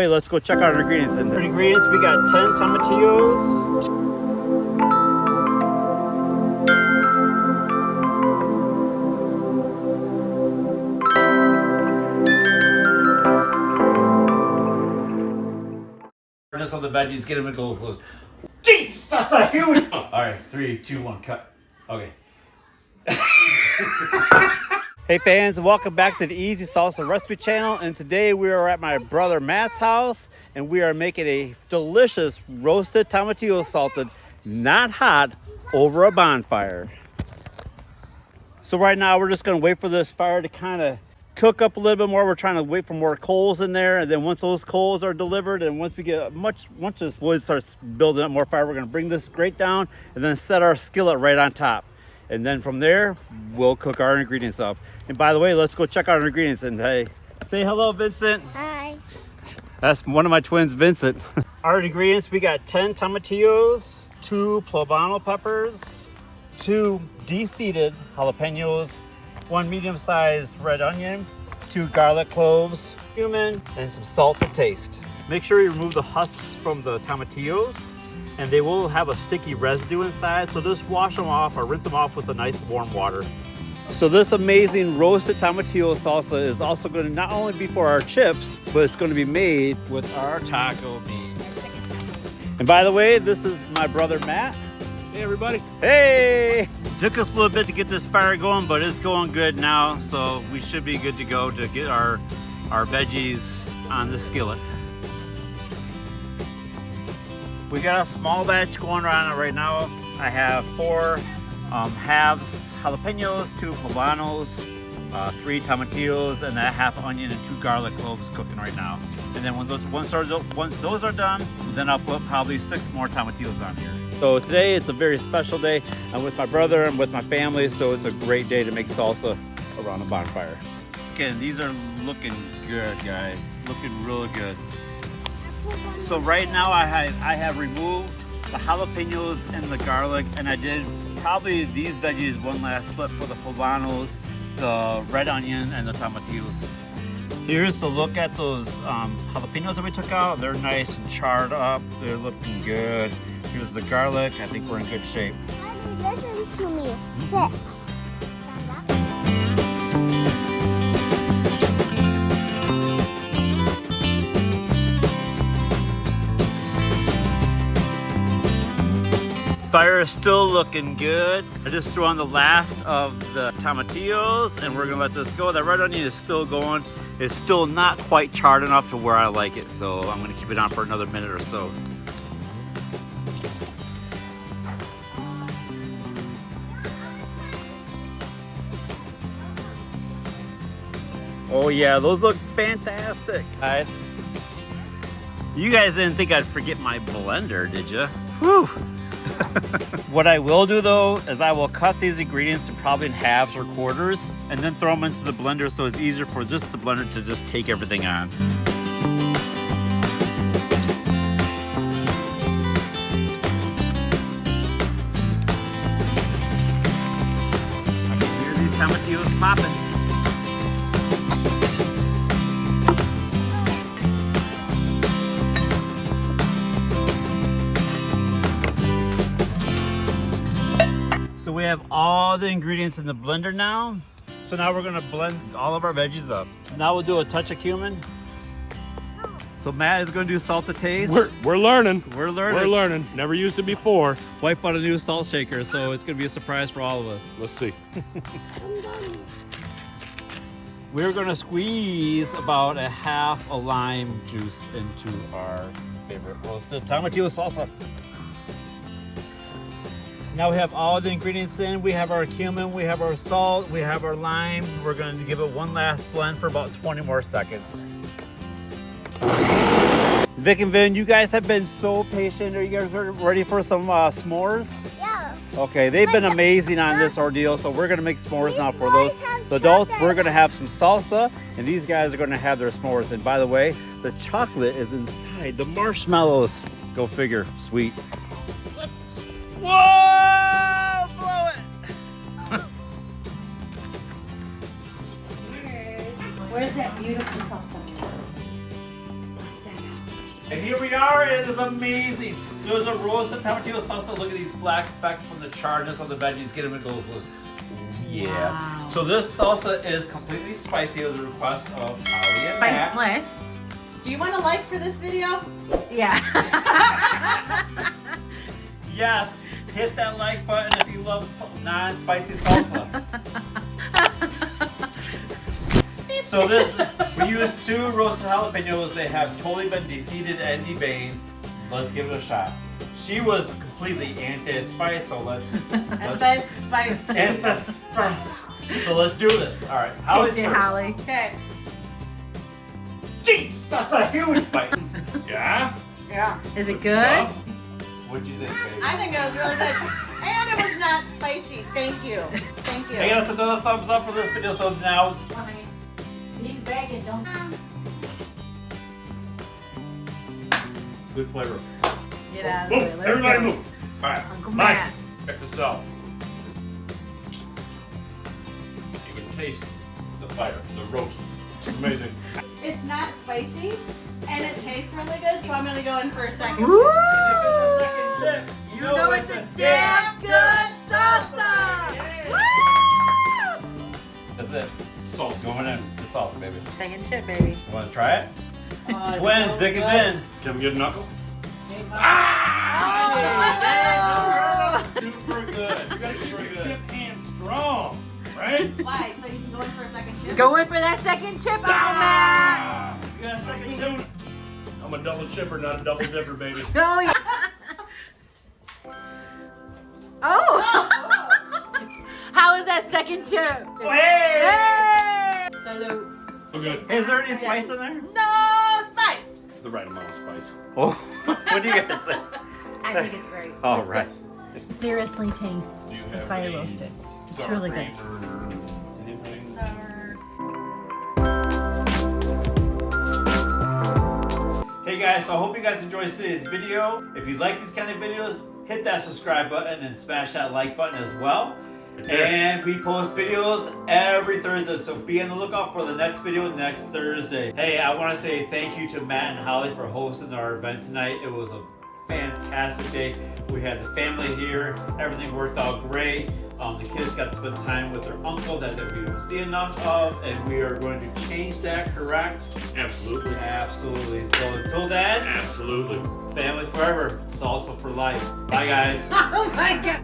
Hey, let's go check out our ingredients. For ingredients, we got 10 tomatillos. Just on the veggies, get them a little close. Jeez, that's a huge. All right, 3, 2, 1, cut. Okay. Hey fans, welcome back to the Easy Salsa Recipe Channel, and today we are at my brother Matt's house and we are making a delicious roasted tomatillo salsa, not hot, over a bonfire. So right now we're just gonna wait for this fire to kind of cook up a little bit more. We're trying to wait for more coals in there, and then once those coals are delivered and once we get once this wood starts building up more fire, we're gonna bring this grate down and then set our skillet right on top. And then from there, we'll cook our ingredients up. And by the way, let's go check out our ingredients. And hey, say hello, Vincent. Hi. That's one of my twins, Vincent. Our ingredients, we got 10 tomatillos, 2 Poblano Peppers, 2 Deseeded Jalapenos, 1 medium-sized red onion, 2 Garlic Cloves, Cumin, and some salt to taste. Make sure you remove the husks from the tomatillos, and they will have a sticky residue inside, so just wash them off or rinse them off with a nice warm water. So this amazing roasted tomatillo salsa is also going to not only be for our chips, but it's going to be made with our taco meat. And by the way, this is my brother Matt. Hey everybody. Hey! Took us a little bit to get this fire going, but it's going good now, so we should be good to go to get our veggies on the skillet. We got a small batch going on right now. I have 4 halves jalapenos, 2 poblanos, 3 tomatillos, and a half onion and 2 garlic cloves cooking right now. And then once those are done, then I'll put probably 6 more tomatillos on here. So today it's a very special day. I'm with my brother and with my family, so it's a great day to make salsa around a bonfire. Again, these are looking good, guys. Looking real good. So right now I have removed the jalapenos and the garlic, and I did probably these veggies one last split for the poblanos, the red onion, and the tomatillos. Here's the look at those jalapenos that we took out. They're nice and charred up. They're looking good. Here's the garlic. I think we're in good shape. Daddy, listen to me. Sit. Fire is still looking good. I just threw on the last of the tomatillos and we're gonna let this go. That red onion is still going. It's still not quite charred enough to where I like it, so I'm gonna keep it on for another minute or so. Oh yeah, those look fantastic. You guys didn't think I'd forget my blender, did you? Whew. What I will do though is I will cut these ingredients probably in halves or quarters and then throw them into the blender so it's easier for just the blender to just take everything on. I can hear these tomatillos popping. So we have all the ingredients in the blender now. So now we're gonna blend all of our veggies up. Now we'll do a touch of cumin. So Matt is gonna do salt to taste. We're learning. We're learning. We're learning. Never used it before. Wipe out a new salt shaker, so it's gonna be a surprise for all of us. Let's see. We're gonna squeeze about a half a lime juice into our favorite roasted tomatillo salsa. Now we have all the ingredients in. We have our cumin, we have our salt, we have our lime. We're going to give it one last blend for about 20 more seconds. Vic and Vin, you guys have been so patient. Are you guys ready for some s'mores? Yeah. Okay, they've been amazing on this ordeal, so we're gonna make s'mores now for those adults. We're gonna have some salsa, and these guys are gonna have their s'mores. And by the way, the chocolate is inside the marshmallows. Go figure, sweet. Whoa! Blow it! Where's that beautiful salsa? Bust that out. And here we are, it is amazing. So there's a roasted tomatillo salsa. Look at these black specks from the charness of the veggies. Get them into the yeah. Wow. So this salsa is completely spicy. It was a request of Holly and Matt. Spiceless. Do you want a like for this video? Yeah. Yes, hit that like button if you love non-spicy salsa. So this, we used 2 roasted jalapenos. They have totally been deseeded and deveined. Let's give it a shot. She was completely anti-spice, so let's Anti-spice. anti-spice. So let's do this. All right, Holly's Taste it, first. Holly. Okay. Jeez, that's a huge bite. Yeah? Yeah. Is it Good good? stuff. What'd you think, baby? I think it was really good. And it was not spicy. Thank you. Thank you. Hey, that's another thumbs up for this video. So now, He's begging, don't. Good flavor. Get out of the way. Move! Let's Everybody go. move! Alright, Uncle Mike, Matt. check this out. You can taste the fire, the roast. It's amazing. It's not spicy, and it tastes really good, so I'm going to go in for a second. Woo! you know it's a damn good salsa! Woo! That's it. Sauce. Going in the sauce, baby. Second chip, baby. You want to try it? Oh, it's Twins, so Vic and good. Vin. Can we get a knuckle? Super good. You gotta keep Super your good. chip hand strong, right? Why? So you can go in for a second chip? Go in for that second chip, Uncle Matt. You got a second Doing chip? it. I'm a double chipper, not a double dipper, baby. Oh, yeah. Oh! Oh, How is that second chip? Hey! Hey! salute. Oh, good. Is there any spice in there? No spice. It's the right amount of spice. Oh, what do you guys say? I think it's great. All right. Seriously taste Do you the have fire any roasted. It's sour really good. cream or anything? Hey guys, so I hope you guys enjoyed today's video. If you like these kind of videos, hit that subscribe button and smash that like button as well. Right there. And we post videos every Thursday, so be on the lookout for the next video next Thursday. Hey, I want to say thank you to Matt and Holly for hosting our event tonight. It was a fantastic day. We had the family here. Everything worked out great. The kids got to spend time with their uncle that we don't see enough of, and we are going to change that, correct? Absolutely. Absolutely. So until then, Absolutely. family forever, salsa for life. Bye guys. Oh my god.